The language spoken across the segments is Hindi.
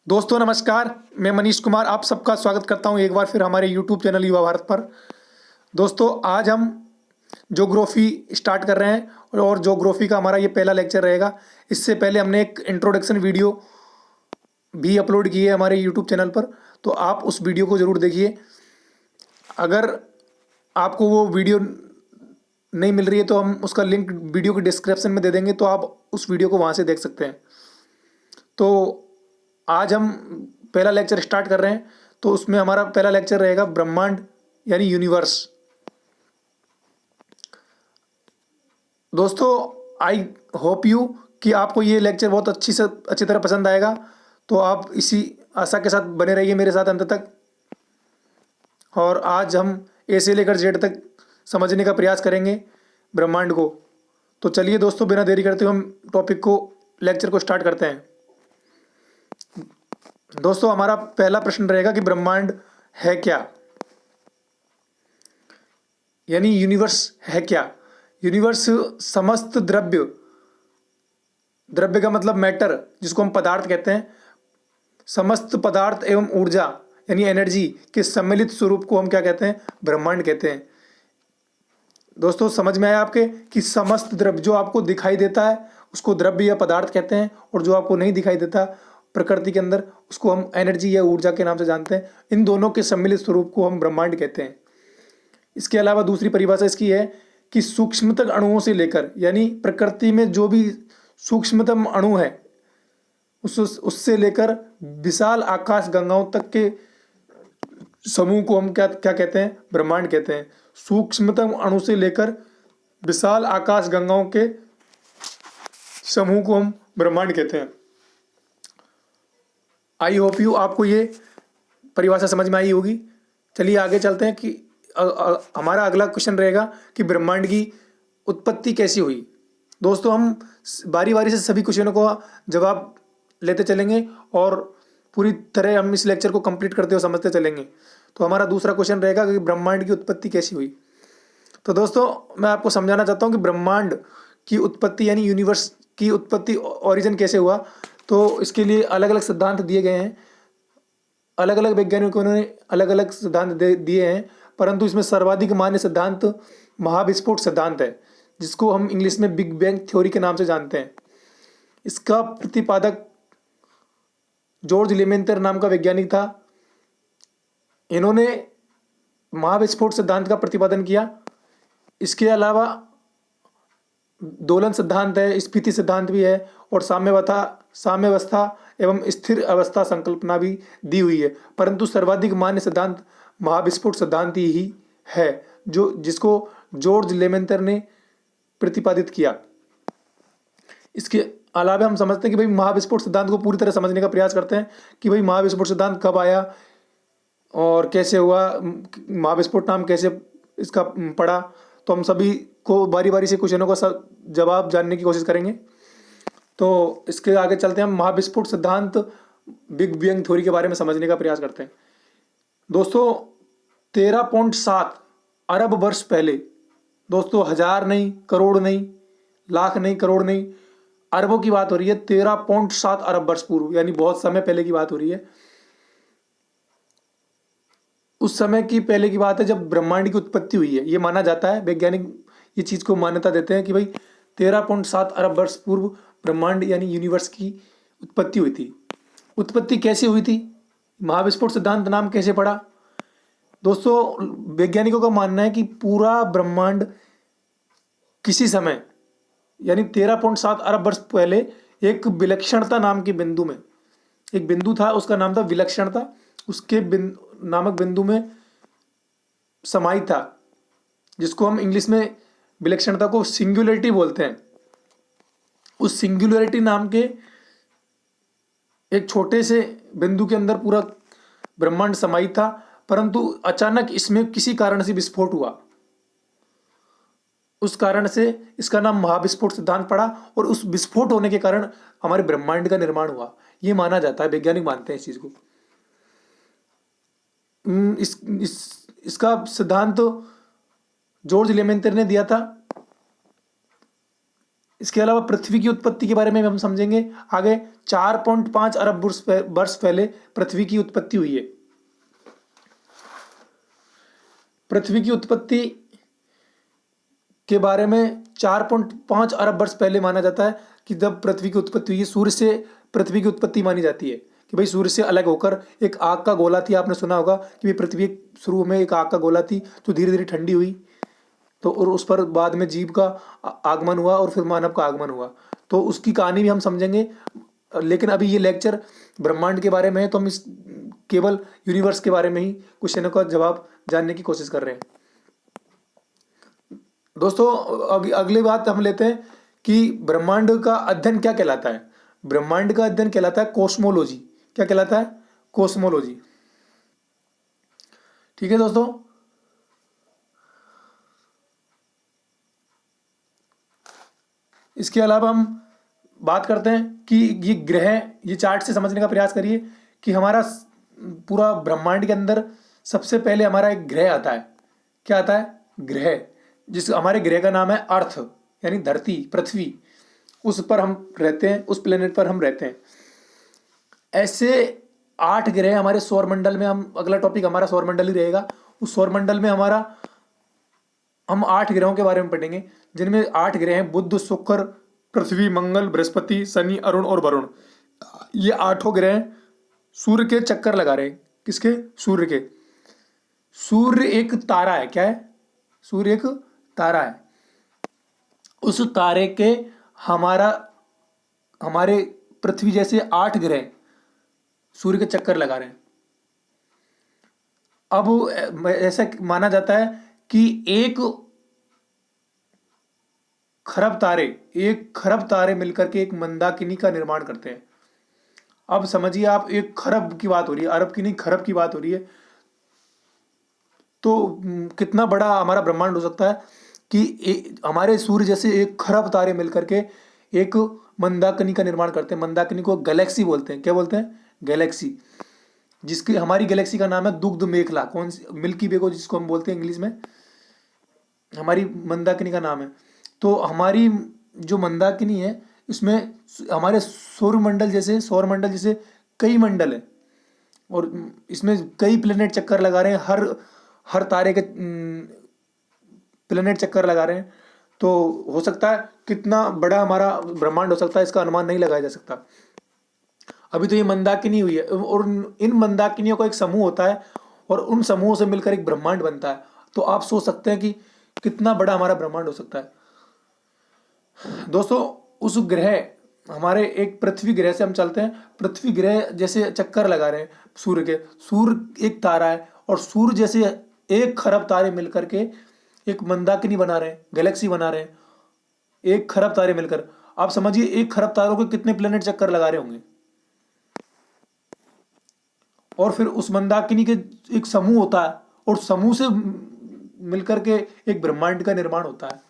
दोस्तों नमस्कार, मैं मनीष कुमार आप सबका स्वागत करता हूं एक बार फिर हमारे यूट्यूब चैनल युवा भारत पर। दोस्तों आज हम ज्योग्राफी स्टार्ट कर रहे हैं और ज्योग्राफी का हमारा ये पहला लेक्चर रहेगा। इससे पहले हमने एक इंट्रोडक्शन वीडियो भी अपलोड की है हमारे यूट्यूब चैनल पर, तो आप उस वीडियो को ज़रूर देखिए। अगर आपको वो वीडियो नहीं मिल रही है तो हम उसका लिंक वीडियो के डिस्क्रिप्शन में दे देंगे, तो आप उस वीडियो को वहाँ से देख सकते हैं। तो आज हम पहला लेक्चर स्टार्ट कर रहे हैं, तो उसमें हमारा पहला लेक्चर रहेगा ब्रह्मांड यानी यूनिवर्स। दोस्तों आई होप यू कि आपको ये लेक्चर बहुत अच्छी तरह पसंद आएगा, तो आप इसी आशा के साथ बने रहिए मेरे साथ अंत तक। और आज हम ए से लेकर जेड तक समझने का प्रयास करेंगे ब्रह्मांड को। तो चलिए दोस्तों, बिना देरी करते हुए हम टॉपिक को लेक्चर को स्टार्ट करते हैं। दोस्तों हमारा पहला प्रश्न रहेगा कि ब्रह्मांड है क्या, यानी यूनिवर्स है क्या। यूनिवर्स समस्त द्रव्य, द्रव्य का मतलब मैटर जिसको हम पदार्थ कहते हैं, समस्त पदार्थ एवं ऊर्जा यानी एनर्जी के सम्मिलित स्वरूप को हम क्या कहते हैं, ब्रह्मांड कहते हैं। दोस्तों समझ में आया आपके कि समस्त द्रव्य जो आपको दिखाई देता है उसको द्रव्य या पदार्थ कहते हैं, और जो आपको नहीं दिखाई देता प्रकृति के अंदर उसको हम एनर्जी या ऊर्जा के नाम से जानते हैं। इन दोनों के सम्मिलित स्वरूप को हम ब्रह्मांड कहते हैं। इसके अलावा दूसरी परिभाषा इसकी है कि सूक्ष्मतम अणुओं से लेकर, यानी प्रकृति में जो भी सूक्ष्मतम अणु है उससे लेकर विशाल आकाश गंगाओं तक के समूह को हम क्या क्या कहते हैं, ब्रह्मांड कहते हैं। सूक्ष्मतम अणु से लेकर विशाल आकाश गंगाओं के समूह को हम ब्रह्मांड कहते हैं। आई होप यू आपको ये परिभाषा समझ में आई होगी। चलिए आगे चलते हैं कि हमारा अगला क्वेश्चन रहेगा कि ब्रह्मांड की उत्पत्ति कैसी हुई। दोस्तों हम बारी बारी से सभी क्वेश्चनों को जवाब लेते चलेंगे और पूरी तरह हम इस लेक्चर को कंप्लीट करते हुए समझते चलेंगे। तो हमारा दूसरा क्वेश्चन रहेगा कि ब्रह्मांड की उत्पत्ति कैसी हुई। तो दोस्तों मैं आपको समझाना चाहता हूँ कि ब्रह्मांड की उत्पत्ति यानी यूनिवर्स की उत्पत्ति, ओरिजिन कैसे हुआ। तो इसके लिए अलग अलग सिद्धांत दिए गए हैं, अलग अलग वैज्ञानिकों ने अलग अलग सिद्धांत दिए हैं, परंतु इसमें सर्वाधिक मान्य सिद्धांत महाविस्फोट सिद्धांत है, जिसको हम इंग्लिश में बिग बैंग थ्योरी के नाम से जानते हैं। इसका प्रतिपादक जॉर्ज लेमेंतर नाम का वैज्ञानिक था। इन्होंने महाविस्फोट सिद्धांत का प्रतिपादन किया। इसके अलावा दोलन सिद्धांत है, स्फीति सिद्धांत भी है, और साम्यावस्था एवं स्थिर अवस्था संकल्पना भी दी हुई है, परंतु सर्वाधिक मान्य सिद्धांत महाविस्फोट सिद्धांत ही है जो जिसको जॉर्ज लेमेंतर ने प्रतिपादित किया। इसके अलावा हम समझते हैं कि भाई महाविस्फोट सिद्धांत को पूरी तरह समझने का प्रयास करते हैं कि भाई महाविस्फोट सिद्धांत कब आया और कैसे हुआ, महाविस्फोट नाम कैसे इसका पड़ा। तो हम सभी को बारी बारी से क्वेश्चनों का जवाब जानने की कोशिश करेंगे। तो इसके आगे चलते हैं, हम महाविस्फोट सिद्धांत बिग बैंग थ्योरी के बारे में समझने का प्रयास करते हैं। दोस्तों 13.7 अरब वर्ष पहले, दोस्तों हजार नहीं, करोड़ नहीं, लाख नहीं, करोड़ नहीं, अरबों की बात हो रही है। 13.7 अरब वर्ष पूर्व, यानी बहुत समय पहले की बात हो रही है। उस समय की पहले की बात है जब ब्रह्मांड की उत्पत्ति हुई है। ये माना जाता है, वैज्ञानिक ये चीज़ को मान्यता देते हैं कि भाई 13.7 अरब वर्ष पूर्व ब्रह्मांड यानी यूनिवर्स की उत्पत्ति हुई थी। उत्पत्ति कैसे हुई थी, महाविस्फोट सिद्धांत नाम कैसे पड़ा। दोस्तों वैज्ञानिकों का मानना है कि पूरा ब्रह्मांड किसी समय यानी 13.7 अरब वर्ष पहले एक विलक्षणता नाम के बिंदु में, एक बिंदु था, उसका नाम था विलक्षणता, उसके नामक बिंदु में समाहित था, जिसको हम इंग्लिश में विलक्षणता को सिंगुलरिटी बोलते हैं। उस सिंगुलरिटी नाम के एक छोटे से बिंदु के अंदर पूरा ब्रह्मांड समाहित था, परंतु अचानक इसमें किसी कारण से विस्फोट हुआ। उस कारण से इसका नाम महाविस्फोट सिद्धांत पड़ा, और उस विस्फोट होने के कारण हमारे ब्रह्मांड का निर्माण हुआ, ये माना जाता है। वैज्ञानिक मानते हैं इस चीज को। इसका सिद्धांत तो जॉर्ज लेमेंतर ने दिया था। इसके अलावा पृथ्वी की उत्पत्ति के बारे में हम समझेंगे आगे। 4.5 अरब वर्ष पहले पृथ्वी की उत्पत्ति हुई है। पृथ्वी की उत्पत्ति के बारे में 4.5 अरब वर्ष पहले माना जाता है कि जब पृथ्वी की उत्पत्ति हुई है। सूर्य से पृथ्वी की उत्पत्ति मानी जाती है कि भाई सूर्य से अलग होकर एक आग का गोला थी। आपने सुना होगा कि भाई पृथ्वी शुरू में एक आग का गोला थी जो धीरे धीरे ठंडी हुई, तो और उस पर बाद में जीव का आगमन हुआ और फिर मानव का आगमन हुआ। तो उसकी कहानी भी हम समझेंगे। लेकिन अभी ये लेक्चर ब्रह्मांड के बारे में है, तो हम इस केवल यूनिवर्स के बारे में ही क्वेश्चनों का जवाब जानने की कोशिश कर रहे हैं। दोस्तों अगली बात हम लेते हैं कि ब्रह्मांड का अध्ययन क्या कहलाता है। ब्रह्मांड का अध्ययन कहलाता है कॉस्मोलॉजी। क्या कहलाता है? कॉस्मोलॉजी। ठीक है दोस्तों, इसके अलावा हम बात करते हैं कि ये ग्रह, ये चार्ट से समझने का प्रयास करिए कि हमारा पूरा ब्रह्मांड के अंदर सबसे पहले हमारा एक ग्रह आता है। क्या आता है? ग्रह। जिस हमारे ग्रह का नाम है अर्थ, यानी धरती, पृथ्वी। उस पर हम रहते हैं, उस प्लेनेट पर हम रहते हैं। ऐसे 8 ग्रह हमारे सौरमंडल में, हम अगला टॉपिक हमारा सौरमंडल ही रहेगा। उस सौरमंडल में हम 8 ग्रहों के बारे में पढ़ेंगे, जिनमें 8 ग्रह हैं बुध, शुक्र, पृथ्वी, मंगल, बृहस्पति, शनि, अरुण और वरुण। ये 8 ग्रह सूर्य के चक्कर लगा रहे हैं। किसके? सूर्य के। सूर्य एक तारा है। क्या है? सूर्य एक तारा है। उस तारे के हमारे पृथ्वी जैसे 8 ग्रह सूर्य के चक्कर लगा रहे हैं। अब ऐसा माना जाता है कि 1 खरब तारे मिलकर के एक मंदाकिनी का निर्माण करते हैं। अब समझिए आप, 1 खरब की बात हो रही है, अरब की नहीं, खरब की बात हो रही है। तो कितना बड़ा हमारा ब्रह्मांड हो सकता है कि हमारे सूर्य जैसे 1 खरब तारे मिलकर के एक मंदाकिनी का निर्माण करते हैं। मंदाकिनी को गैलेक्सी बोलते हैं। क्या बोलते हैं? गैलेक्सी। जिसकी हमारी गैलेक्सी का नाम है दुग्ध मेखला। कौन सी? मिल्की वे को जिसको हम बोलते हैं इंग्लिश में, हमारी मंदाकिनी का नाम है। तो हमारी जो मंदाकिनी है, इसमें हमारे सौरमंडल जैसे कई मंडल है और इसमें कई प्लेनेट चक्कर लगा रहे हैं। हर तारे के प्लेनेट चक्कर लगा रहे हैं। तो हो सकता है कितना बड़ा हमारा ब्रह्मांड हो सकता है, इसका अनुमान नहीं लगाया जा सकता। अभी तो ये मंदाकिनी हुई है और इन मंदाकिनियों का एक समूह होता है और उन समूहों से मिलकर एक ब्रह्मांड बनता है। तो आप सोच सकते हैं कि कितना बड़ा हमारा ब्रह्मांड हो सकता है। दोस्तों, उस ग्रह, हमारे एक पृथ्वी ग्रह से हम चलते हैं। पृथ्वी ग्रह जैसे चक्कर लगा रहे हैं सूर्य के। सूर्य एक तारा है और सूर्य जैसे 1 खरब तारे मिलकर के एक मंदाकिनी बना रहे हैं, गैलेक्सी बना रहे हैं। 1 खरब तारे मिलकर, आप समझिए 1 खरब तारों के कितने प्लेनेट चक्कर लगा रहे होंगे। और फिर उस मंदाकिनी के एक समूह होता है और समूह से मिलकर के एक ब्रह्मांड का निर्माण होता है।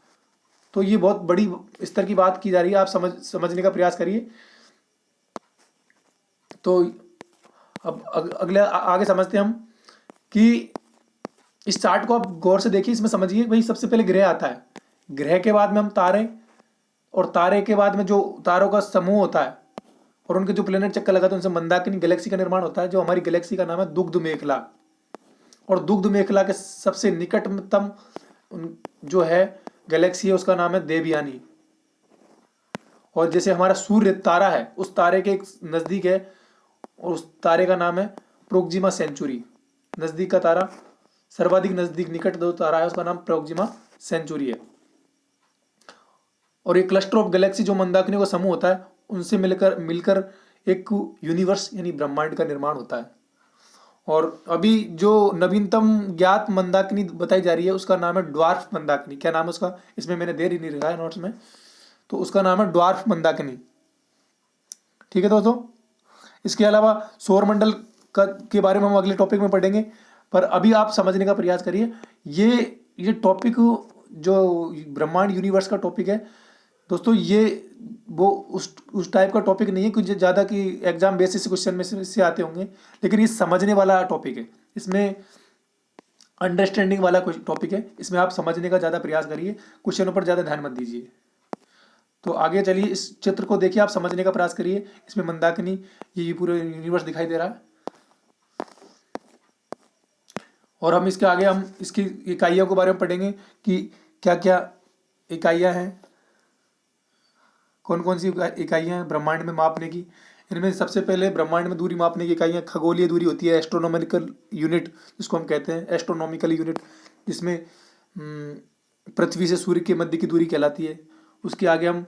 तो ये बहुत बड़ी स्तर की बात की जा रही है, आप समझने का प्रयास करिए। तो अब अगले आगे समझते हैं हम कि इस चार्ट को आप गौर से देखिए, इसमें समझिए भाई सबसे पहले ग्रह आता है। ग्रह के बाद में हम तारे, और तारे के बाद में जो तारों का समूह होता है और उनके जो प्लेनेट चक्कर लगाते हैं उनसे मंदाकिनी गैलेक्सी का निर्माण होता है, जो हमारी गैलेक्सी का नाम है दुग्ध मेखला। और दुग्ध मेखला के सबसे निकटतम जो है गैलेक्सी है, उसका नाम है देवयानी। और जैसे हमारा सूर्य तारा है, उस तारे के एक नज़दीक है और उस तारे का नाम है प्रोक्सिमा सेंचुरी। नज़दीक का तारा, सर्वाधिक नज़दीक निकट जो तारा है उसका नाम प्रोक्सिमा सेंचुरी है। और ये क्लस्टर ऑफ गैलेक्सी जो मंदाकिनी का समूह होता है, उनसे मिलकर एक यूनिवर्स यानी ब्रह्मांड का निर्माण होता है। और अभी जो नवीनतम ज्ञात मंदाकिनी बताई जा रही है उसका नाम है ड्वार्फ मंदाकिनी। क्या नाम है उसका? इसमें मैंने दे ही नहीं रखा है नोट्स में, तो उसका नाम है ड्वार्फ मंदाकिनी। ठीक है दोस्तों, इसके अलावा सौरमंडल के बारे में हम अगले टॉपिक में पढ़ेंगे, पर अभी आप समझने का प्रयास करिए। ये टॉपिक जो ब्रह्मांड यूनिवर्स का टॉपिक है दोस्तों, ये वो उस टाइप का टॉपिक नहीं है कुछ ज़्यादा कि एग्जाम बेसिस क्वेश्चन में से आते होंगे, लेकिन ये समझने वाला टॉपिक है। इसमें अंडरस्टैंडिंग वाला टॉपिक है। इसमें आप समझने का ज़्यादा प्रयास करिए, क्वेश्चनों पर ज़्यादा ध्यान मत दीजिए। तो आगे चलिए, इस चित्र को देखिए, आप समझने का प्रयास करिए। इसमें मंदाकिनी, ये पूरा यूनिवर्स दिखाई दे रहा है। और हम इसके आगे हम इसकी इकाइयों के बारे में पढ़ेंगे कि क्या क्या इकाइयाँ हैं, कौन कौन सी इकाइयाँ हैं ब्रह्मांड में मापने की। इनमें सबसे पहले ब्रह्मांड में दूरी मापने की इकाइयाँ खगोलीय दूरी होती है, एस्ट्रोनॉमिकल यूनिट जिसको हम कहते हैं, एस्ट्रोनॉमिकल यूनिट, जिसमें पृथ्वी से सूर्य के मध्य की दूरी कहलाती है। उसके आगे हम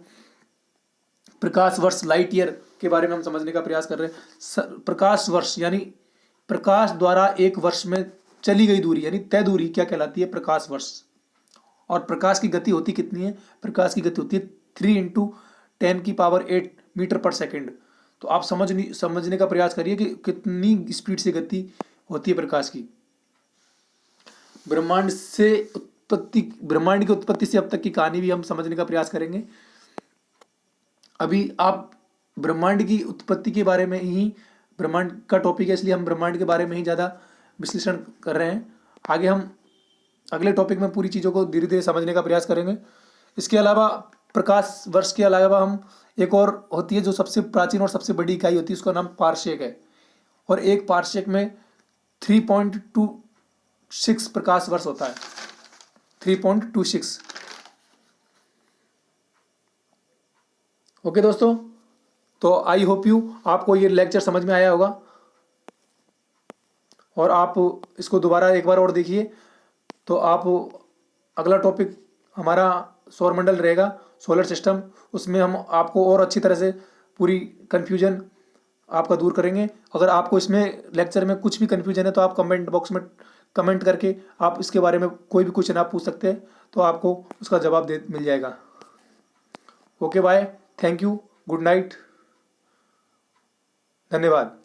प्रकाश वर्ष, लाइट ईयर के बारे में हम समझने का प्रयास कर रहे हैं। प्रकाश वर्ष यानी प्रकाश द्वारा एक वर्ष में चली गई दूरी यानी तय दूरी क्या कहलाती है, प्रकाश वर्ष। और प्रकाश की गति होती कितनी है, प्रकाश की गति होती है 3 × 10⁸ मीटर पर सेकेंड। तो आप समझने का प्रयास करिए कि कितनी स्पीड से गति होती है प्रकाश की। ब्रह्मांड की उत्पत्ति से अब तक की कहानी भी हम समझने का प्रयास करेंगे। अभी आप ब्रह्मांड की उत्पत्ति के बारे में ही, ब्रह्मांड का टॉपिक है इसलिए हम ब्रह्मांड के बारे में ही ज़्यादा विश्लेषण कर रहे हैं। आगे हम अगले टॉपिक में पूरी चीज़ों को धीरे धीरे समझने का प्रयास करेंगे। इसके अलावा प्रकाश वर्ष के अलावा हम एक और होती है जो सबसे प्राचीन और सबसे बड़ी इकाई होती है, उसका नाम पारसेक है। और एक पारसेक में 3.26 प्रकाश वर्ष होता है, 3.26। ओके दोस्तों, तो आई होप आपको ये लेक्चर समझ में आया होगा और आप इसको दोबारा एक बार और देखिए। तो आप अगला टॉपिक हमारा सौरमंडल रहेगा, सोलर सिस्टम। उसमें हम आपको और अच्छी तरह से पूरी कन्फ्यूजन आपका दूर करेंगे। अगर आपको इसमें लेक्चर में कुछ भी कन्फ्यूजन है तो आप कमेंट बॉक्स में कमेंट करके आप इसके बारे में कोई भी क्वेश्चन आप पूछ सकते हैं, तो आपको उसका जवाब मिल जाएगा। Okay bye, thank you, good night, धन्यवाद।